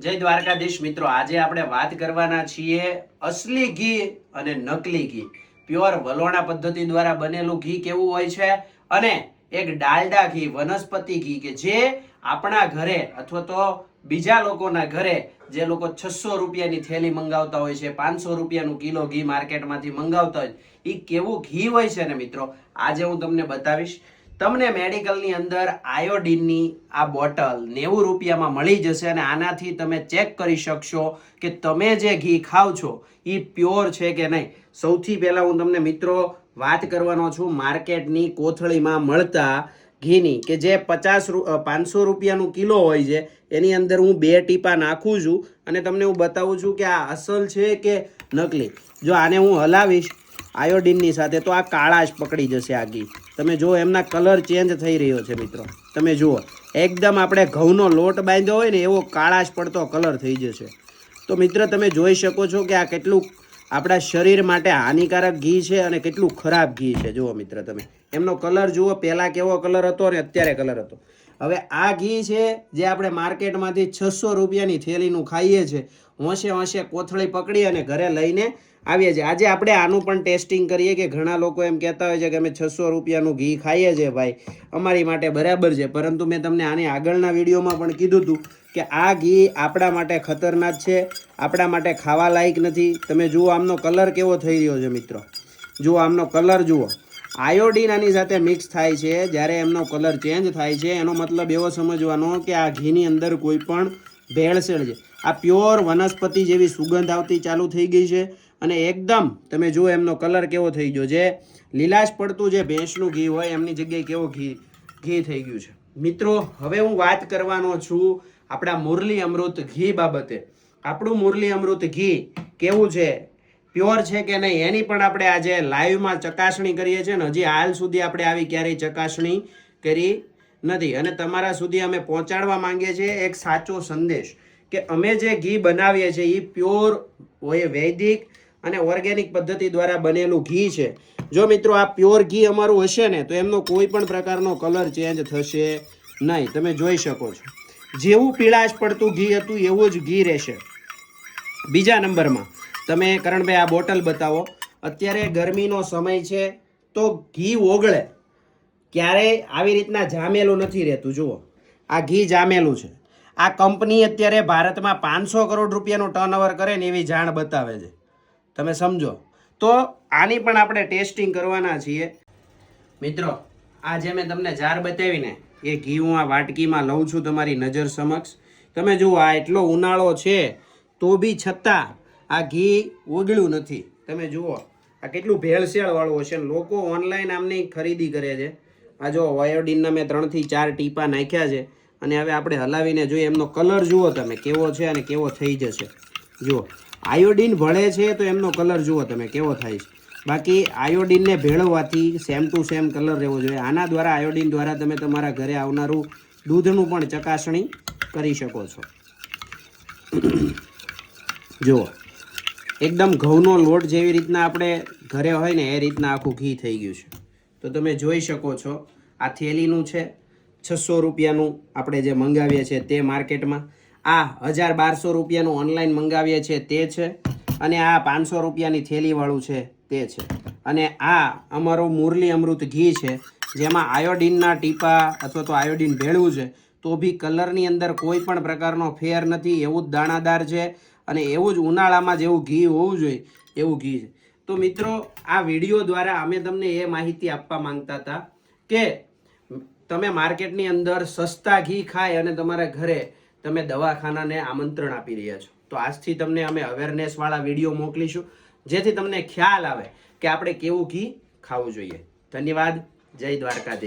જય દ્વારકાધીશ મિત્રો, આજે આપણે વાત કરવાના છીએ અસલી ઘી અને નકલી ઘી. પ્યોર વલોણા પદ્ધતિ દ્વારા બનેલું ઘી કેવું હોય છે અને એક ડાલડા ઘી, વનસ્પતિ ઘી કે જે આપણા ઘરે અથવા તો બીજા લોકોના ઘરે જે લોકો 600 રૂપિયાની થેલી મંગાવતા હોય છે, 500 રૂપિયાનું કિલો ઘી માર્કેટમાંથી મંગાવતા હોય, એ કેવું ઘી હોય છે ને મિત્રો, આજે હું તમને બતાવીશ. તમને મેડિકલની અંદર આયોડિનની આ બોટલ 90 રૂપિયામાં મળી જશે અને આનાથી તમે ચેક કરી શકશો કે તમે જે ઘી ખાવ છો એ પ્યોર છે કે નહીં. સૌથી પહેલાં હું તમને મિત્રો વાત કરવાનો છું માર્કેટની કોથળીમાં મળતા ઘીની, કે જે 500 રૂપિયાનું કિલો હોય છે, એની અંદર હું 2 ટીપા નાખું છું અને તમને હું બતાવું છું કે આ અસલ છે કે નકલી. જો આને હું હલાવીશ આયોડિનની સાથે તો આ કાળાશ પકડી જશે આ ઘી. તમે જુઓ એમના કલર ચેન્જ થઈ રહ્યો છે મિત્રો, તમે જુઓ એકદમ આપણે ઘઉંનો લોટ બાંધ્યો હોય ને એવો કાળાશ પડતો કલર થઈ જશે. તો મિત્ર તમે જોઈ શકો છો કે આ કેટલું આપણા શરીર માટે હાનિકારક ઘી છે અને કેટલું ખરાબ ઘી છે. જુઓ મિત્ર તમે એમનો કલર જુઓ, પહેલાં કેવો કલર હતો ને અત્યારે કલર હતો. હવે આ ઘી છે જે આપણે માર્કેટમાંથી 600 રૂપિયાની થેલીનું ખાઈએ છીએ, હોંશે કોથળી પકડી અને ઘરે લઈને આવીએ છીએ. આજે આપણે આનું પણ ટેસ્ટિંગ કરીએ કે ઘણા લોકો એમ કહેતા હોય છે કે અમે 600 રૂપિયાનું ઘી ખાઈએ છીએ ભાઈ, અમારી માટે બરાબર છે. પરંતુ મેં તમને આની આગળના વિડીયોમાં પણ કીધું હતું કે આ ઘી આપણા માટે ખતરનાક છે, આપણા માટે ખાવા લાયક નથી. તમે જુઓ આમનો કલર કેવો થઈ રહ્યો છે મિત્રો, જુઓ આમનો કલર જુઓ. આયોડિન આની સાથે મિક્સ થાય છે, જ્યારે એમનો કલર ચેન્જ થાય છે એનો મતલબ એવો સમજવાનો કે આ ઘીની અંદર કોઈ પણ ભેળસેળ છે. આ પ્યોર વનસ્પતિ જેવી સુગંધ આવતી ચાલુ થઈ ગઈ છે અને એકદમ તમે જુઓ એમનો કલર કેવો થઈ ગયો છે. લીલાશ પડતું જે ભેંસનું ઘી હોય એમની જગ્યાએ કેવો ઘી થઈ ગયું છે મિત્રો. હવે હું વાત કરવાનો છું આપણા મુરલી અમૃત ઘી બાબતે. આપણું મુરલી અમૃત ઘી કેવું છે, પ્યોર છે કે નહીં, એની પણ આપણે આજે લાઈવમાં ચકાસણી કરીએ છીએ ને હજી હાલ સુધી આપણે આવી ક્યારેય ચકાસણી કરી નથી. અને તમારા સુધી અમે પહોંચાડવા માંગીએ છીએ એક સાચો સંદેશ કે અમે જે ઘી બનાવીએ છીએ એ પ્યોર હોય, વૈદિક અને ઓર્ગેનિક પદ્ધતિ દ્વારા બનેલું ઘી છે. જો મિત્રો આ પ્યોર ઘી અમારું હશે ને તો એમનો કોઈ પણ પ્રકારનો કલર ચેન્જ થશે નહીં. તમે જોઈ શકો છો જેવું પીળાશ પડતું ઘી હતું એવું જ ઘી રહેશે. બીજા નંબરમાં તમે કરણભાઈ આ બોટલ બતાવો. અત્યારે ગરમીનો સમય છે તો ઘી ઓગળે, ક્યારેય આવી રીતના જામેલું નથી રહેતું. જુઓ આ ઘી જામેલું છે. આ કંપની અત્યારે ભારતમાં 500 કરોડ રૂપિયાનું ટર્નઓવર કરે ને એવી જાણ બતાવે છે, તમે સમજો. તો આની પણ આપણે ટેસ્ટિંગ કરવાના છીએ મિત્રો. આ જે મેં તમને જાર બતાવીને એ ઘી હું આ વાટકીમાં લઉં છું તમારી નજર સમક્ષ. તમે જુઓ આ એટલો ઉનાળો છે તો બી છતાં આ ઘી ઓગળ્યું નથી. તમે જુઓ આ કેટલું ભેળસેળવાળું હશે. લોકો ઓનલાઈન આમની ખરીદી કરે છે. આ જો આયોડિનના મેં 3 થી 4 ટીપા નાખ્યા છે અને હવે આપણે હલાવીને જોઈએ એમનો કલર જુઓ તમે કેવો છે અને કેવો થઈ જશે. જુઓ આયોડિન ભળે છે તો એમનો કલર જુઓ તમે કેવો થાય છે. બાકી આયોડિનને ભેળવવાથી સેમ ટુ સેમ કલર રહેવો જોઈએ. આના દ્વારા આયોડિન દ્વારા તમે તમારા ઘરે આવનારું દૂધનું પણ ચકાસણી કરી શકો છો. જુઓ એકદમ ઘઉંનો લોટ જેવી રીતના આપણે ઘરે હોય ને એ રીતના આખું ઘી થઈ ગયું છે. તો તમે જોઈ શકો છો આ થેલીનું છે 600 રૂપિયાનું આપણે જે મંગાવીએ છીએ તે માર્કેટમાં, આ 1000-1200 રૂપિયાનું ઓનલાઈન મંગાવીએ છીએ તે છે, અને આ 500 રૂપિયાની થેલીવાળું છે તે છે. અને આ અમારું મુરલી અમૃત ઘી છે જેમાં આયોડિનના ટીપા અથવા તો આયોડિન ભેળવું છે તો બી કલરની અંદર કોઈ પણ પ્રકારનો ફેર નથી. એવું જ દાણાદાર છે અને એવું જ ઉનાળામાં જેવું ઘી હોવું જોઈએ એવું ઘી છે. તો મિત્રો આ વિડીયો દ્વારા અમે તમને એ માહિતી આપવા માંગતા હતા કે તમે માર્કેટની અંદર સસ્તા ઘી ખાય અને તમારા ઘરે તમે દવાખાનાને આમંત્રણ આપી રહ્યા છો. તો આજથી તમને અમે અવેરનેસવાળા વિડીયો મોકલીશું જેથી તમને ખ્યાલ આવે કે આપણે કેવું ઘી ખાવું જોઈએ. ધન્યવાદ. જય દ્વારકાધીશ.